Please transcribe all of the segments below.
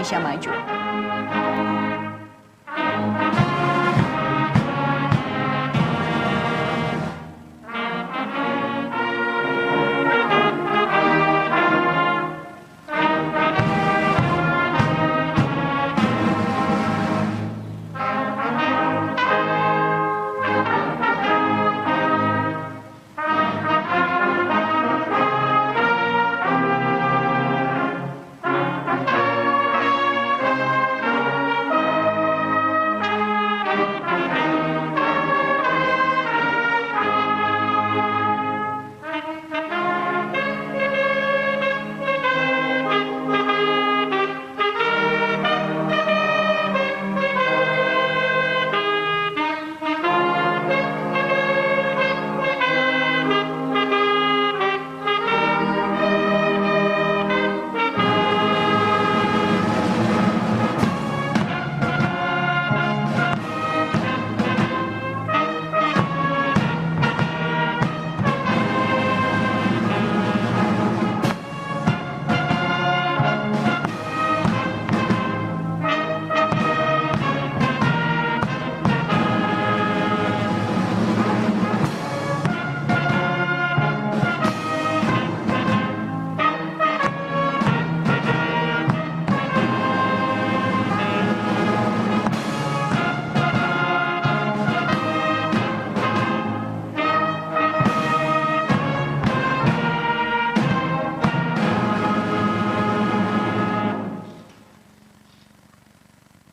Indonesia Maju.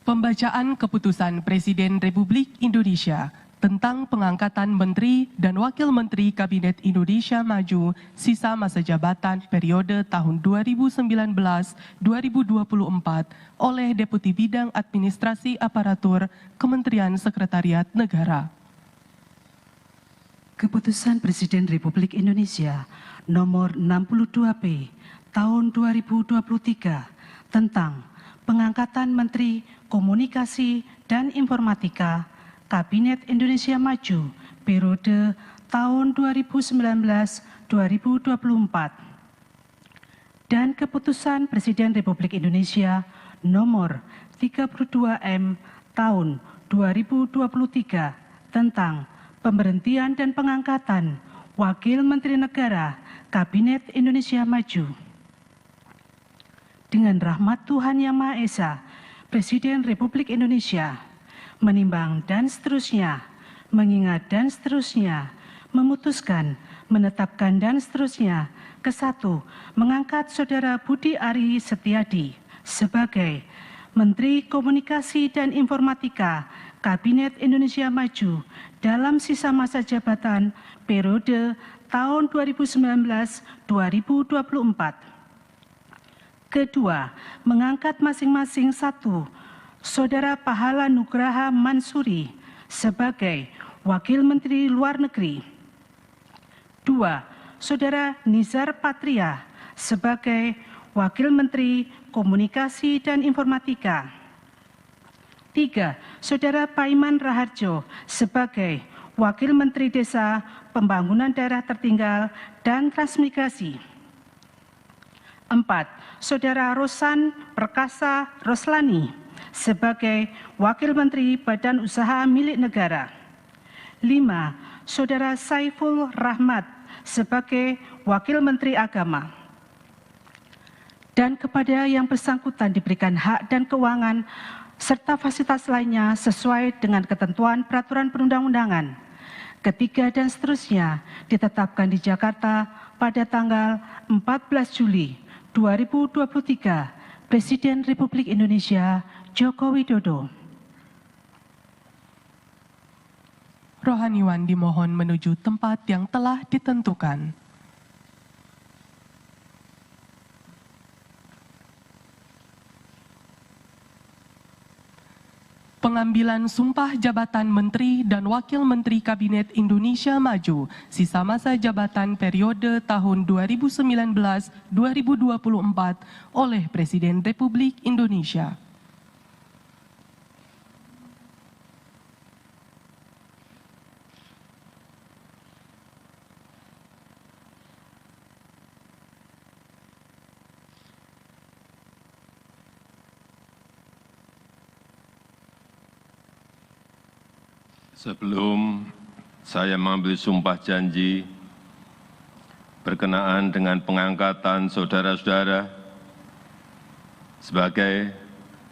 Pembacaan Keputusan Presiden Republik Indonesia tentang pengangkatan Menteri dan Wakil Menteri Kabinet Indonesia Maju sisa masa jabatan periode tahun 2019-2024 oleh Deputi Bidang Administrasi Aparatur Kementerian Sekretariat Negara. Keputusan Presiden Republik Indonesia Nomor 62P Tahun 2023 tentang pengangkatan Menteri Komunikasi dan Informatika Kabinet Indonesia Maju periode tahun 2019-2024 dan Keputusan Presiden Republik Indonesia Nomor 32M Tahun 2023 tentang pemberhentian dan pengangkatan Wakil Menteri Negara Kabinet Indonesia Maju. Dengan rahmat Tuhan Yang Maha Esa, Presiden Republik Indonesia menimbang dan seterusnya, mengingat dan seterusnya, memutuskan, menetapkan dan seterusnya. Kesatu, mengangkat Saudara Budi Ari Setiadi sebagai Menteri Komunikasi dan Informatika Kabinet Indonesia Maju dalam sisa masa jabatan periode tahun 2019-2024. Kedua, mengangkat masing-masing satu, Saudara Pahala Nugraha Mansuri sebagai Wakil Menteri Luar Negeri. Dua, Saudara Nizar Patria sebagai Wakil Menteri Komunikasi dan Informatika. Tiga, Saudara Paiman Raharjo sebagai Wakil Menteri Desa, Pembangunan Daerah Tertinggal dan Transmigrasi. 4. Saudara Rosan Perkasa Roslani sebagai Wakil Menteri Badan Usaha Milik Negara. 5. Saudara Saiful Rahmat sebagai Wakil Menteri Agama. Dan kepada yang bersangkutan diberikan hak dan keuangan serta fasilitas lainnya sesuai dengan ketentuan peraturan perundang-undangan. Ketiga dan seterusnya ditetapkan di Jakarta pada tanggal 14 Juli 2023, Presiden Republik Indonesia Joko Widodo. Rohaniwan dimohon menuju tempat yang telah ditentukan. Pengambilan sumpah jabatan Menteri dan Wakil Menteri Kabinet Indonesia Maju sisa masa jabatan periode tahun 2019-2024 oleh Presiden Republik Indonesia. Sebelum saya mengambil sumpah janji berkenaan dengan pengangkatan saudara-saudara sebagai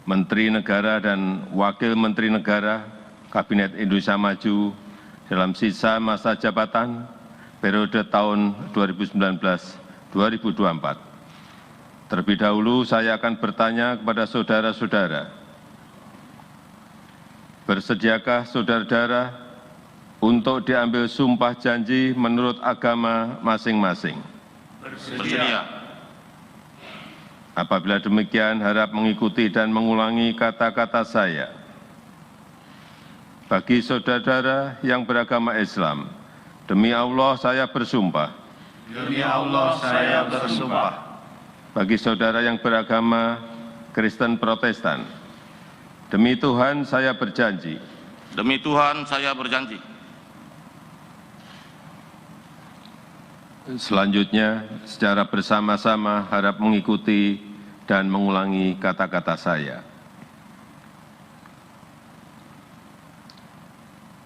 Menteri Negara dan Wakil Menteri Negara Kabinet Indonesia Maju dalam sisa masa jabatan periode tahun 2019-2024. Terlebih dahulu saya akan bertanya kepada saudara-saudara, bersediakah saudara-saudara untuk diambil sumpah janji menurut agama masing-masing? Bersedia. Apabila demikian, harap mengikuti dan mengulangi kata-kata saya. Bagi saudara-saudara yang beragama Islam, demi Allah saya bersumpah. Demi Allah saya bersumpah. Bagi saudara yang beragama Kristen Protestan, demi Tuhan saya berjanji. Demi Tuhan saya berjanji. Selanjutnya, secara bersama-sama harap mengikuti dan mengulangi kata-kata saya.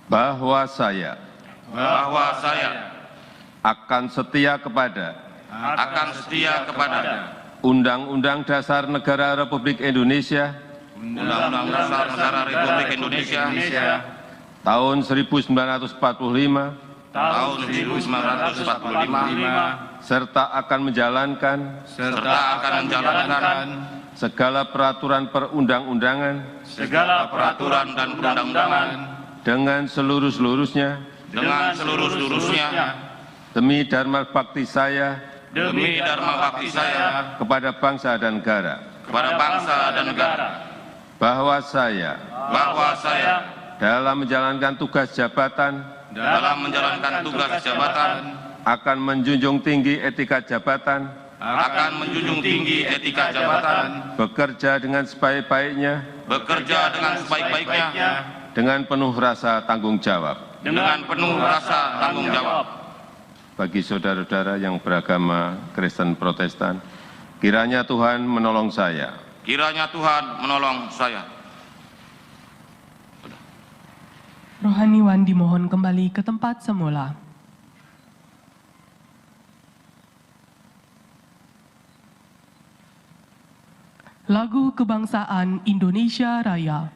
Bahwa saya akan setia kepada Undang-Undang Dasar Negara Republik Indonesia Undang-Undang Dasar Negara Republik Indonesia tahun 1945 tahun 1945 serta akan menjalankan segala peraturan perundang-undangan dan perundang-undangan dengan seluruh-seluruhnya demi dharma bakti saya kepada bangsa dan negara. Bahwa saya dalam menjalankan tugas jabatan akan menjunjung tinggi etika jabatan, bekerja dengan sebaik-baiknya, dengan penuh rasa tanggung jawab. Bagi saudara-saudara yang beragama Kristen Protestan, kiranya Tuhan menolong saya. Rohaniwan dimohon kembali ke tempat semula. Lagu Kebangsaan Indonesia Raya.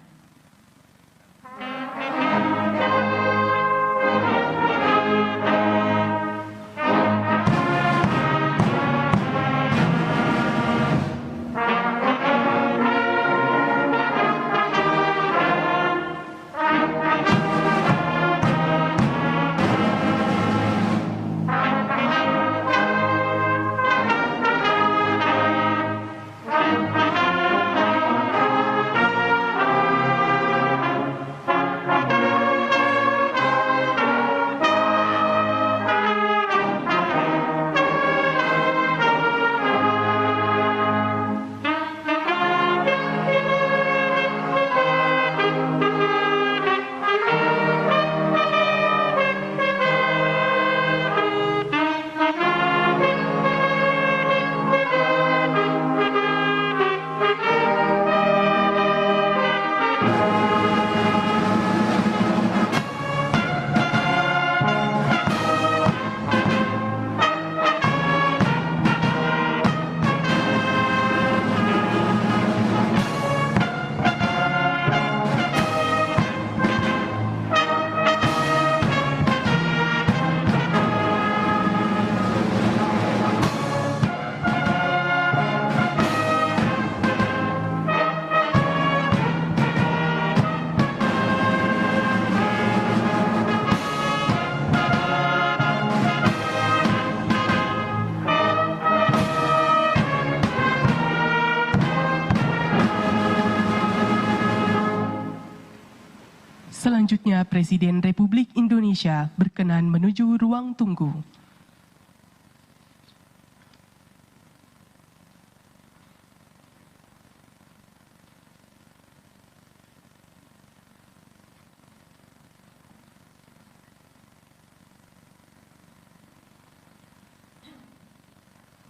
Selanjutnya, Presiden Republik Indonesia berkenan menuju ruang tunggu.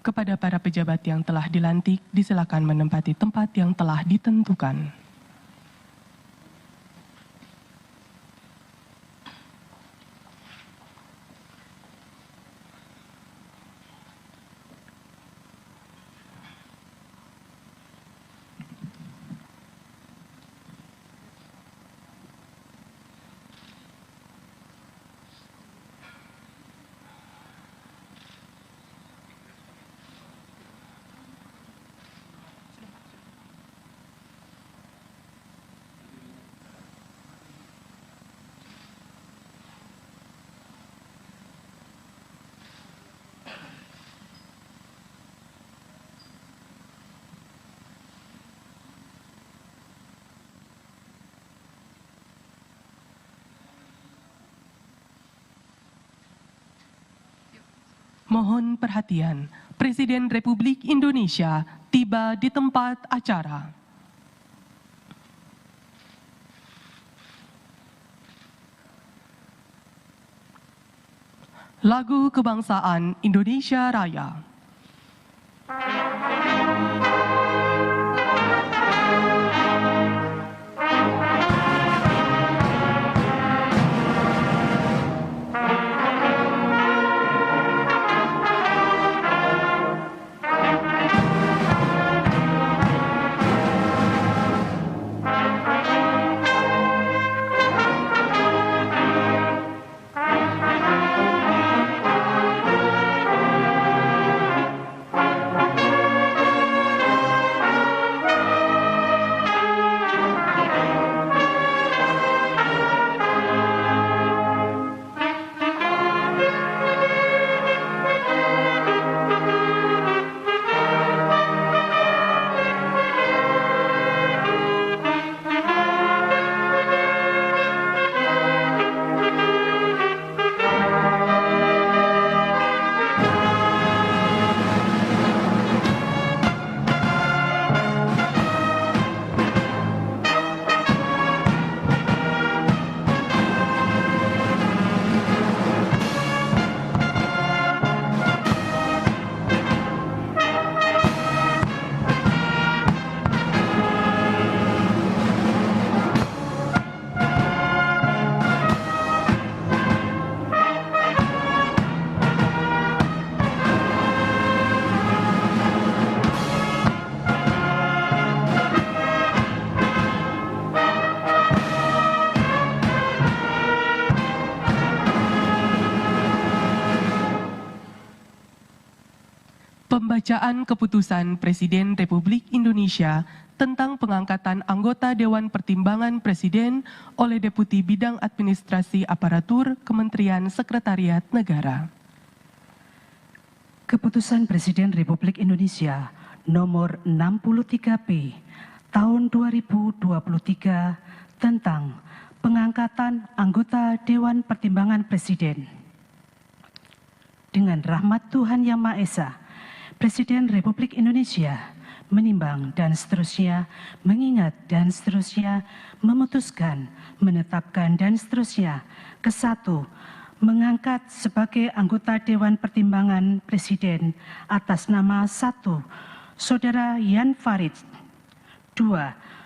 Kepada para pejabat yang telah dilantik, disilakan menempati tempat yang telah ditentukan. Mohon perhatian, Presiden Republik Indonesia tiba di tempat acara. Lagu Kebangsaan Indonesia Raya. Pembacaan Keputusan Presiden Republik Indonesia tentang pengangkatan anggota Dewan Pertimbangan Presiden oleh Deputi Bidang Administrasi Aparatur Kementerian Sekretariat Negara. Keputusan Presiden Republik Indonesia nomor 63P tahun 2023 tentang pengangkatan anggota Dewan Pertimbangan Presiden. Dengan rahmat Tuhan Yang Maha Esa, Presiden Republik Indonesia menimbang dan seterusnya, mengingat dan seterusnya, memutuskan, menetapkan dan seterusnya. Kesatu, mengangkat sebagai anggota Dewan Pertimbangan Presiden atas nama 1. Saudara Yan Farid. 2.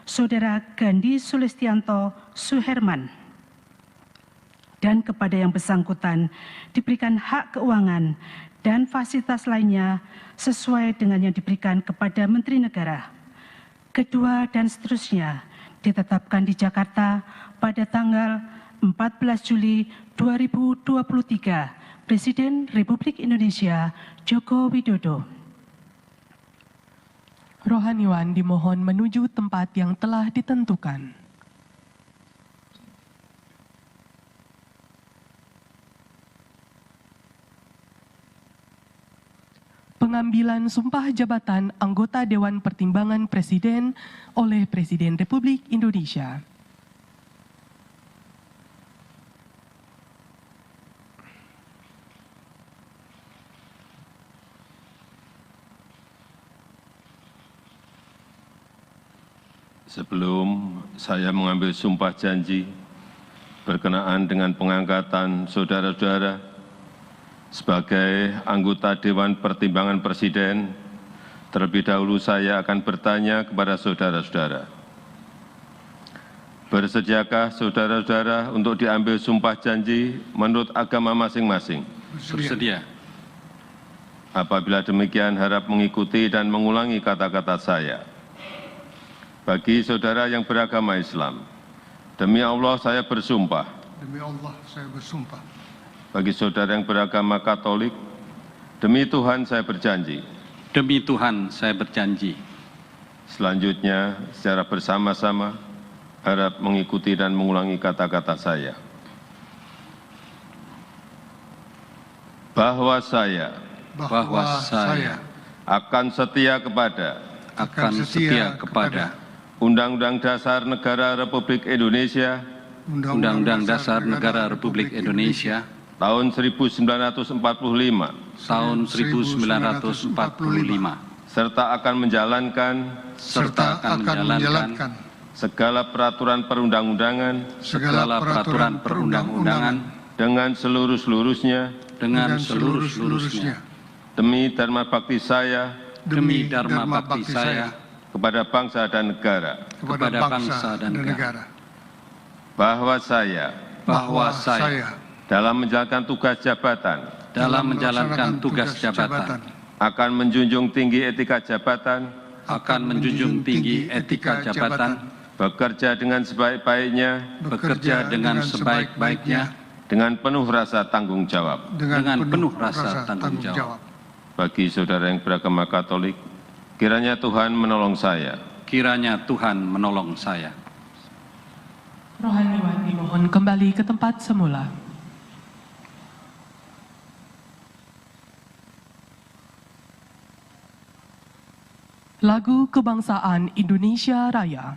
Saudara Gandhi Sulistianto Suherman. Dan kepada yang bersangkutan diberikan hak keuangan dan fasilitas lainnya sesuai dengan yang diberikan kepada Menteri Negara. Kedua dan seterusnya ditetapkan di Jakarta pada tanggal 14 Juli 2023, Presiden Republik Indonesia Joko Widodo. Rohaniwan dimohon menuju tempat yang telah ditentukan. Pengambilan sumpah jabatan anggota Dewan Pertimbangan Presiden oleh Presiden Republik Indonesia. Sebelum saya mengambil sumpah janji berkenaan dengan pengangkatan saudara-saudara sebagai anggota Dewan Pertimbangan Presiden, terlebih dahulu saya akan bertanya kepada saudara-saudara. Bersediakah saudara-saudara untuk diambil sumpah janji menurut agama masing-masing? Bersedia. Apabila demikian, harap mengikuti dan mengulangi kata-kata saya. Bagi saudara yang beragama Islam, demi Allah saya bersumpah. Demi Allah saya bersumpah. Bagi saudara yang beragama Katolik, demi Tuhan saya berjanji. Demi Tuhan saya berjanji. Selanjutnya, secara bersama-sama, harap mengikuti dan mengulangi kata-kata saya. Bahwa saya akan setia kepada Undang-Undang Dasar Negara Republik Indonesia, Undang-Undang Dasar Negara Republik Indonesia, tahun 1945 tahun 1945 serta akan menjalankan segala peraturan perundang-undangan dengan seluruh-seluruhnya demi dharma bakti saya kepada bangsa dan negara, bahwa saya dalam menjalankan tugas jabatan akan menjunjung tinggi etika jabatan, bekerja dengan sebaik-baiknya, dengan penuh rasa tanggung jawab. Bagi saudara yang beragama Katolik, kiranya Tuhan menolong saya. Rohaniwan dimohon kembali ke tempat semula. Lagu Kebangsaan Indonesia Raya.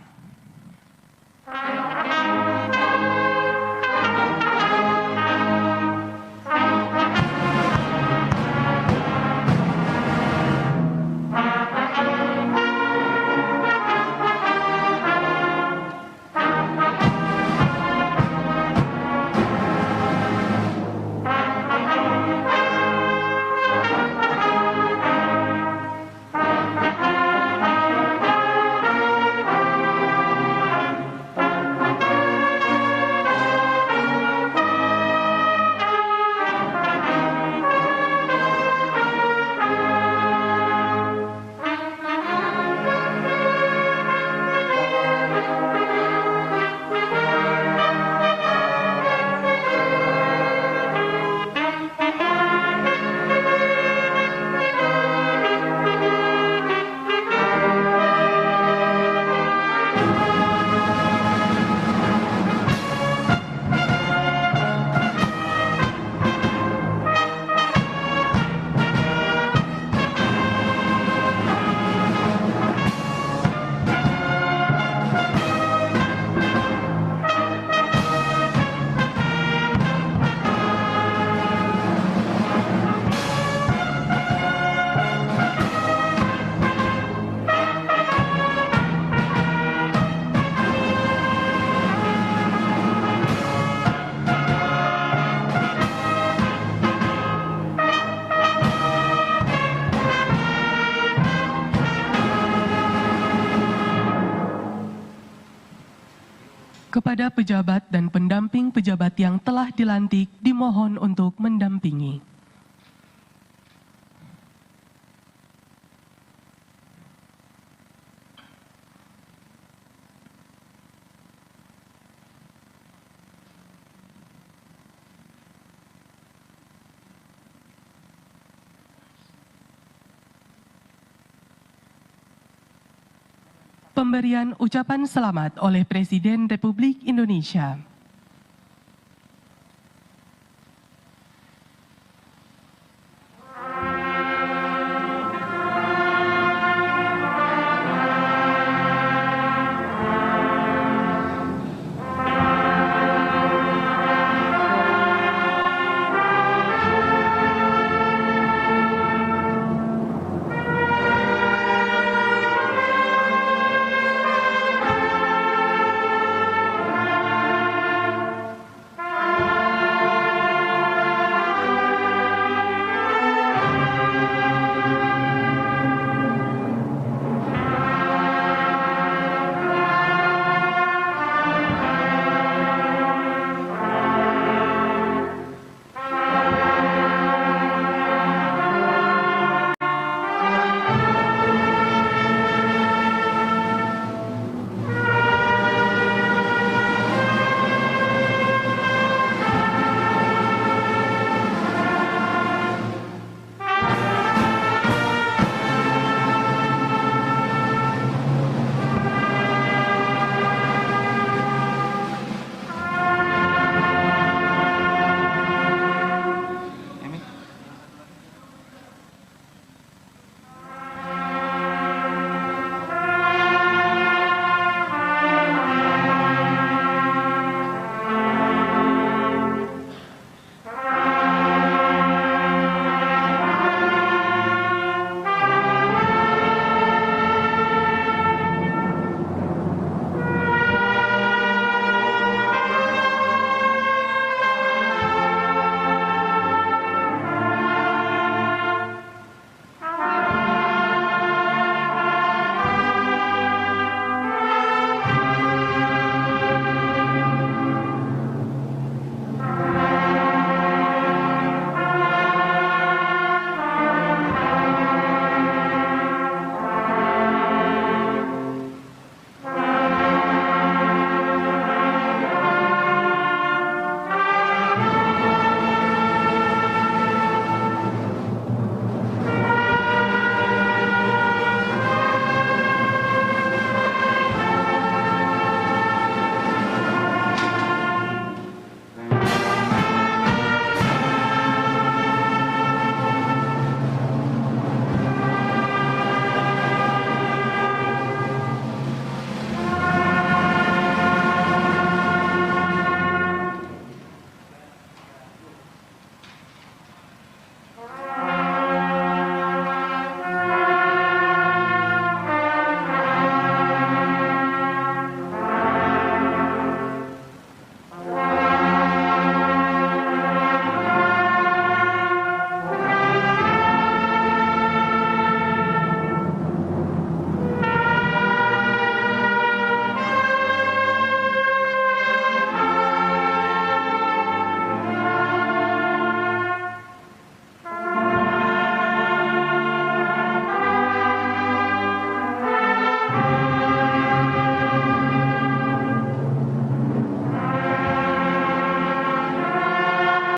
Kepada pejabat dan pendamping pejabat yang telah dilantik dimohon untuk mendampingi. Pemberian ucapan selamat oleh Presiden Republik Indonesia.